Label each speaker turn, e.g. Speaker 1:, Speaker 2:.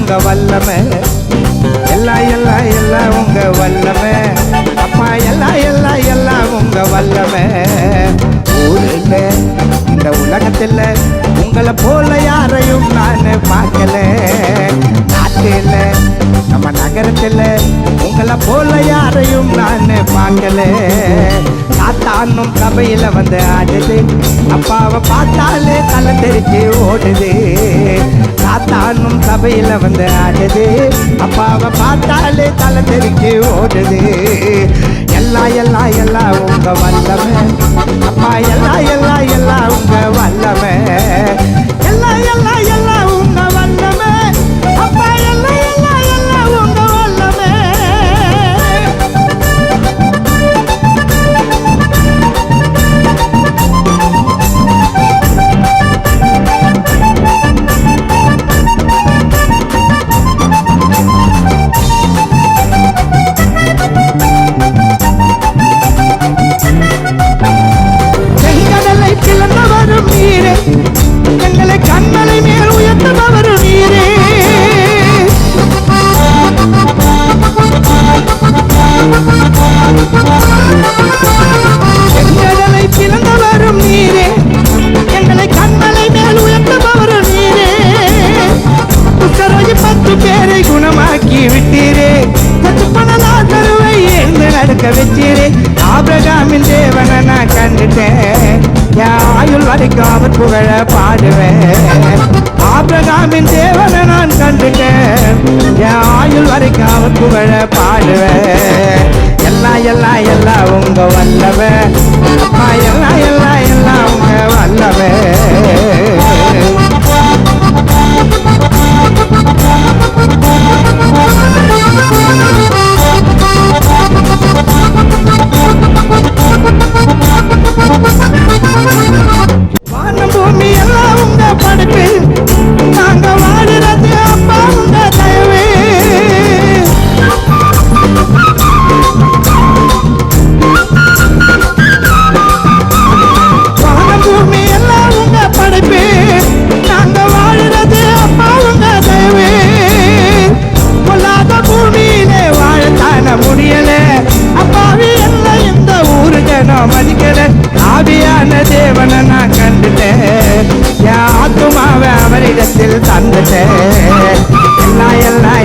Speaker 1: உங்க வல்லமை, எல்லாம் எல்லாம் எல்லாம் உங்க வல்லமை அப்பா, எல்லாம் எல்லாம் எல்லாம் உங்க வல்லமை. ஊருல இந்த உலகத்துல உங்களை போல யாரையும் நான் பார்க்கல. நாட்டில நம்ம நகரத்துல உங்களை போல யாரையும் நான் பார்க்கல. சாத்தானும் சபையில வந்து ஆடுது, அப்பாவை பார்த்தாலே தலை தெரிச்சு ஓடுது. சாத்தானும் சபையில வந்து ஆடுது, அப்பாவை பார்த்தாலே தலை தெரிச்சு ஓடுது. எல்லாம் எல்லாம் எல்லாம் உங்க வல்லமை அப்பா, எல்லாம் எல்லாம் எல்லாம் உங்க வல்லமை, எல்லாம் எல்லாம் எல்லாம் உங்க வல்லமை அப்பா, எல்லாம் எல்லாம் எல்லாம் உங்க வல்லமை. செங்கடலை பிளந்தவரும் நீரே, எங்களை கண்மலை மேல் உயர்த்துபவரும் நீரே. செங்கடலை பிளந்தவரும் நீரே, எங்களை கண்மலை மேல் உயர்த்துபவரும் நீரே. குஷ்டரோகி 10 பேரை குணமாக்கி விட்டீரே, சத்துப்பணலாசருவை எழுந்து நடக்க வச்சீரே. ஆபிரகாமின் தேவனை நான் கண்டுட்டேன், என் ஆயுள் வரைக்கும் அவர் புகழ பாடுவேன். ஆபிரகாமின் தேவனை நான் கண்டுட்டேன், என் ஆயுள் வரைக்கும் அவர் புகழ பாடுவேன். எல்லாம் எல்லாம் எல்லாம் உங்க வல்லமை அப்பா, எல்லாம் எல்லாம் எல்லாம் உங்க வல்லமை. வானம் பூமி எல்லாம் உங்க படைப்பு, நாங்க வாடுறது அப்பா உங்க தயவு. வானம் பூமி எல்லாம் உங்க படைப்பு, நாங்க வாடுறது அப்பா உங்க தயவு. பொல்லாத பூமியிலே வாழத்தான முடியல, அப்பாவி எல்லாம் இந்த ஊரு ஜனம் மதிக்கல. ஆவியான தேவனை நான் கண்டுட்டேன், என் ஆத்துமாவை அவரிடத்தில் தந்துட்டேன். எல்லாம் எல்லாம்